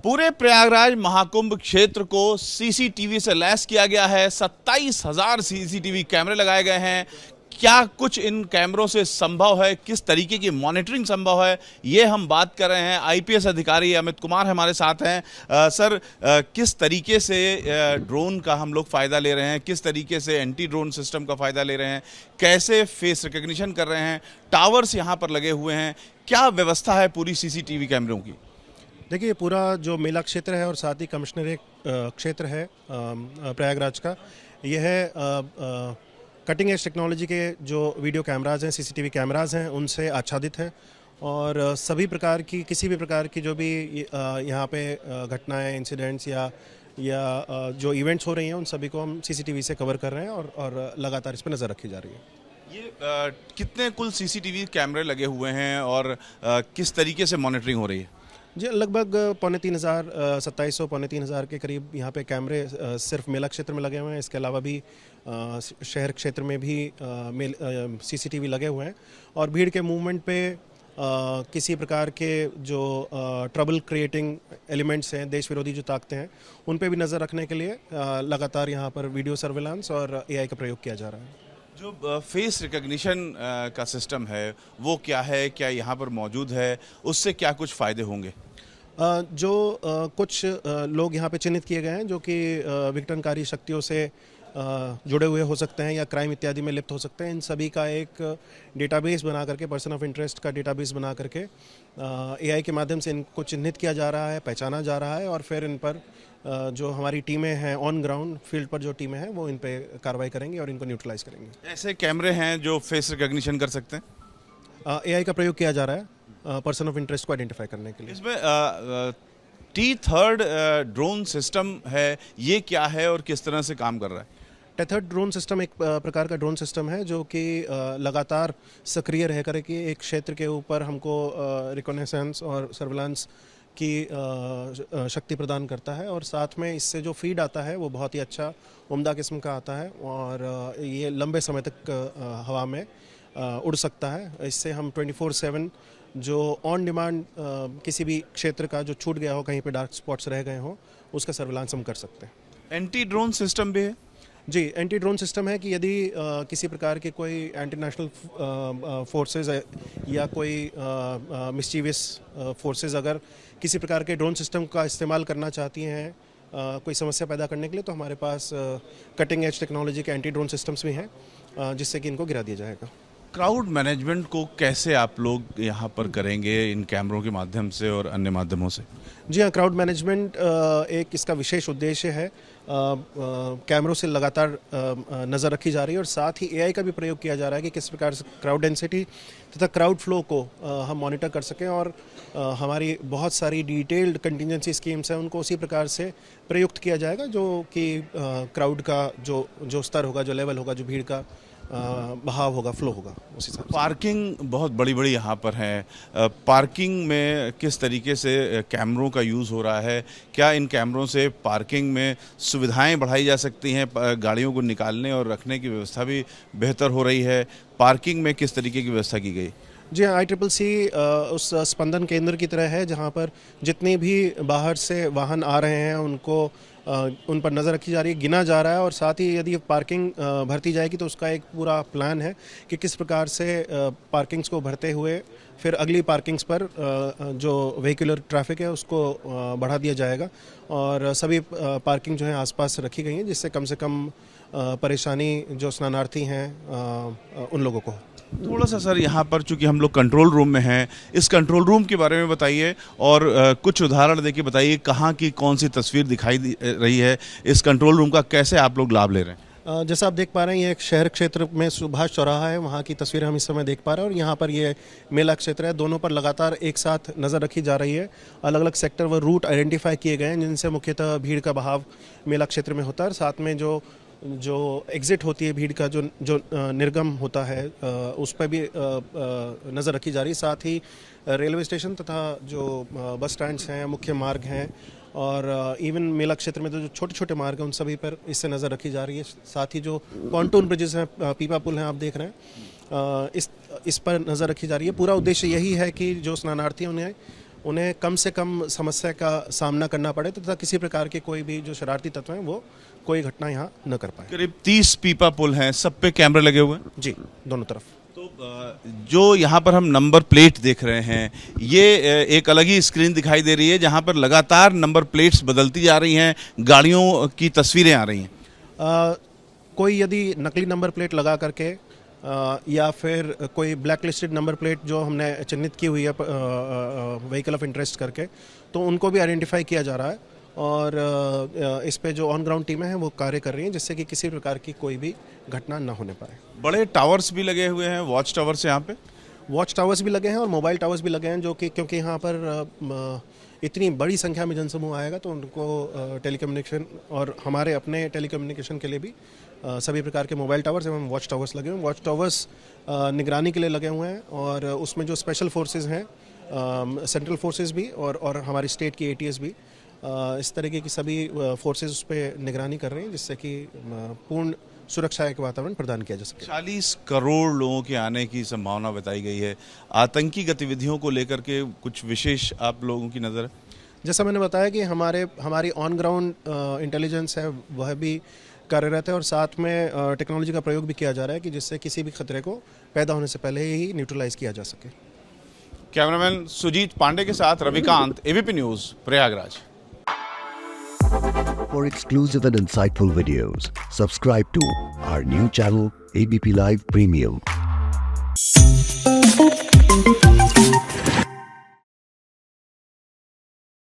पूरे प्रयागराज महाकुंभ क्षेत्र को सीसीटीवी से लैस किया गया है। 27,000 सीसीटीवी कैमरे लगाए गए हैं। क्या कुछ इन कैमरों से संभव है, किस तरीके की मॉनिटरिंग संभव है, ये हम बात कर रहे हैं। आईपीएस अधिकारी अमित कुमार हमारे साथ हैं। सर, किस तरीके से ड्रोन का हम लोग फ़ायदा ले रहे हैं, किस तरीके से एंटी ड्रोन सिस्टम का फ़ायदा ले रहे हैं, कैसे फेस रिकग्निशन कर रहे हैं, टावर्स यहाँ पर लगे हुए हैं, क्या व्यवस्था है पूरी सीसीटीवी कैमरों की? देखिए, पूरा जो मेला क्षेत्र है और साथ ही कमिश्नरेट क्षेत्र है प्रयागराज का, यह है कटिंग एज टेक्नोलॉजी के जो वीडियो कैमराज़ हैं, सीसीटीवी कैमराज़ हैं, उनसे आच्छादित है। और सभी प्रकार की, किसी भी प्रकार की जो भी यहाँ पे घटनाएं, इंसिडेंट्स या जो इवेंट्स हो रही हैं, उन सभी को हम सीसीटीवी से कवर कर रहे हैं और लगातार इस पर नज़र रखी जा रही है। ये कितने कुल सीसीटीवी कैमरे लगे हुए हैं और किस तरीके से मॉनिटरिंग हो रही है? जी, लगभग 2,500 2700 3,500 के करीब यहाँ पे कैमरे सिर्फ मेला क्षेत्र में लगे हुए हैं। इसके अलावा भी शहर क्षेत्र में भी सीसीटीवी लगे हुए हैं। और भीड़ के मूवमेंट पे किसी प्रकार के जो ट्रबल क्रिएटिंग एलिमेंट्स हैं, देश विरोधी जो ताकतें हैं, उन पे भी नज़र रखने के लिए लगातार यहाँ पर वीडियो सर्विलांस और AI का प्रयोग किया जा रहा है। जो फेस रिकग्निशन का सिस्टम है वो क्या है, क्या यहाँ पर मौजूद है, उससे क्या कुछ फ़ायदे होंगे? जो कुछ लोग यहाँ पे चिन्हित किए गए हैं जो कि विघटनकारी शक्तियों से जुड़े हुए हो सकते हैं या क्राइम इत्यादि में लिप्त हो सकते हैं, इन सभी का एक डेटाबेस बना करके, पर्सन ऑफ इंटरेस्ट का डेटाबेस बना करके AI के माध्यम से इनको चिन्हित किया जा रहा है, पहचाना जा रहा है। और फिर इन पर जो हमारी टीमें हैं, ऑन ग्राउंड फील्ड पर जो टीमें हैं, वो इन पे कार्रवाई करेंगी और इनको न्यूट्रलाइज करेंगे। ऐसे कैमरे हैं जो फेस रिकग्निशन कर सकते हैं? AI का प्रयोग किया जा रहा है पर्सन ऑफ इंटरेस्ट को आइडेंटिफाई करने के लिए। इसमें T3 ड्रोन सिस्टम है, ये क्या है और किस तरह से काम कर रहा है? T3 ड्रोन सिस्टम एक प्रकार का ड्रोन सिस्टम है जो कि लगातार सक्रिय रह कर के एक क्षेत्र के ऊपर हमको रिकॉग्निशंस और सर्विलांस की शक्ति प्रदान करता है। और साथ में इससे जो फीड आता है वो बहुत ही अच्छा, उम्दा किस्म का आता है और ये लंबे समय तक हवा में उड़ सकता है। इससे हम 24/7 जो ऑन डिमांड किसी भी क्षेत्र का जो छूट गया हो, कहीं पे डार्क स्पॉट्स रह गए हो, उसका सर्विलांस हम कर सकते हैं। एंटी ड्रोन सिस्टम भी है? जी, एंटी ड्रोन सिस्टम है कि यदि किसी प्रकार के कोई एंटी नेशनल फोर्सेस या कोई मिस्चीवियस फोर्सेस अगर किसी प्रकार के ड्रोन सिस्टम का इस्तेमाल करना चाहती हैं कोई समस्या पैदा करने के लिए, तो हमारे पास कटिंग एज टेक्नोलॉजी के एंटी ड्रोन सिस्टम्स भी हैं जिससे कि इनको गिरा दिया जाएगा। क्राउड मैनेजमेंट को कैसे आप लोग यहाँ पर करेंगे इन कैमरों के माध्यम से और अन्य माध्यमों से? जी हाँ, क्राउड मैनेजमेंट एक इसका विशेष उद्देश्य है। कैमरों से लगातार नज़र रखी जा रही है और साथ ही AI का भी प्रयोग किया जा रहा है कि किस प्रकार से क्राउड डेंसिटी तथा क्राउड फ्लो को हम मॉनिटर कर सकें। और हमारी बहुत सारी डिटेल्ड कंटिजेंसी स्कीम्स हैं, उनको उसी प्रकार से प्रयुक्त किया जाएगा जो कि क्राउड का जो स्तर होगा, जो लेवल होगा, जो भीड़ का बहाव होगा, फ्लो होगा, उसी हिसाब से। पार्किंग बहुत बड़ी बड़ी यहाँ पर है। पार्किंग में किस तरीके से कैमरों का यूज़ हो रहा है? क्या इन कैमरों से पार्किंग में सुविधाएं बढ़ाई जा सकती हैं? गाड़ियों को निकालने और रखने की व्यवस्था भी बेहतर हो रही है? पार्किंग में किस तरीके की व्यवस्था की गई? जी हाँ, ICCC उस स्पंदन केंद्र की तरह है जहाँ पर जितने भी बाहर से वाहन आ रहे हैं उनको उन पर नज़र रखी जा रही है, गिना जा रहा है। और साथ ही यदि पार्किंग भरती जाएगी तो उसका एक पूरा प्लान है कि किस प्रकार से पार्किंग्स को भरते हुए फिर अगली पार्किंग्स पर जो व्हीकुलर ट्रैफिक है उसको बढ़ा दिया जाएगा। और सभी पार्किंग जो है आसपास रखी गई हैं जिससे कम से कम परेशानी जो स्नानार्थी हैं उन लोगों को। थोड़ा सा सर, यहाँ पर चूंकि हम लोग कंट्रोल रूम में हैं, इस कंट्रोल रूम के बारे में बताइए और कुछ उदाहरण देके बताइए कहाँ की कौन सी तस्वीर दिखाई रही है, इस कंट्रोल रूम का कैसे आप लोग लाभ ले रहे हैं? जैसा आप देख पा रहे हैं, ये एक शहर क्षेत्र में सुभाष चौराहा है, वहाँ की तस्वीर हम इस समय देख पा रहे हैं। और यहाँ पर ये मेला क्षेत्र है, दोनों पर लगातार एक साथ नज़र रखी जा रही है। अलग अलग सेक्टर व रूट आइडेंटिफाई किए गए हैं जिनसे मुख्यतः भीड़ का बहाव मेला क्षेत्र में होता है। और साथ में जो एग्ज़िट होती है भीड़ का, जो निर्गम होता है, उस पर भी नज़र रखी जा रही है। साथ ही रेलवे स्टेशन तथा जो बस स्टैंड्स हैं, मुख्य मार्ग हैं और इवन मेला क्षेत्र में तो जो छोटे छोटे मार्ग हैं उन सभी पर इससे नज़र रखी जा रही है। साथ ही जो पॉन्टून ब्रिजेस हैं, पीपा पुल हैं, आप देख रहे हैं, इस पर नज़र रखी जा रही है। पूरा उद्देश्य यही है कि जो स्नानार्थी उन्हें उन्हें कम से कम समस्या का सामना करना पड़े तथा किसी प्रकार के कोई भी जो शरारती तत्व हैं वो कोई घटना यहाँ न कर पाए। करीब 30 पीपा पुल हैं, सब पे कैमरे लगे हुए हैं। जी, दोनों तरफ। तो जो यहाँ पर हम नंबर प्लेट देख रहे हैं, ये एक अलग ही स्क्रीन दिखाई दे रही है जहाँ पर लगातार नंबर प्लेट्स बदलती जा रही हैं, गाड़ियों की तस्वीरें आ रही हैं। कोई यदि नकली नंबर प्लेट लगा करके या फिर कोई ब्लैक लिस्टेड नंबर प्लेट जो हमने चिन्हित की हुई है व्हीकल ऑफ इंटरेस्ट करके, तो उनको भी आइडेंटिफाई किया जा रहा है और इस पे जो ऑन ग्राउंड टीमें हैं वो कार्य कर रही हैं जिससे कि किसी प्रकार की कोई भी घटना ना होने पाए। बड़े टावर्स भी लगे हुए हैं, वॉच टावर्स यहाँ पे। वॉच टावर्स भी लगे हैं और मोबाइल टावर्स भी लगे हैं, जो कि क्योंकि यहाँ पर इतनी बड़ी संख्या में जनसमूह आएगा तो उनको टेलीकम्युनिकेशन और हमारे अपने टेलीकम्युनिकेशन के लिए भी सभी प्रकार के मोबाइल टावर्स एवं वॉच टावर्स लगे हुए हैं। वॉच टावर्स निगरानी के लिए लगे हुए हैं और उसमें जो स्पेशल फोर्सेस हैं, सेंट्रल फोर्सेस भी और हमारी स्टेट की ATS भी, इस तरीके की सभी फोर्सेस उस पर निगरानी कर रहे हैं जिससे कि पूर्ण सुरक्षा एक वातावरण प्रदान किया जा सके। 40 करोड़ लोगों के आने की संभावना बताई गई है। आतंकी गतिविधियों को लेकर के कुछ विशेष आप लोगों की नज़र है? जैसा मैंने बताया कि हमारी ऑन ग्राउंड इंटेलिजेंस है वह भी कार्यरत है और साथ में टेक्नोलॉजी का प्रयोग भी किया जा रहा है कि जिससे किसी भी खतरे को पैदा होने से पहले ही न्यूट्रलाइज किया जा सके। कैमरामैन सुजीत पांडे के साथ Ravikant, ABP news, Prayagraj. For exclusive and insightful videos, subscribe to our new channel ABP Live Premium.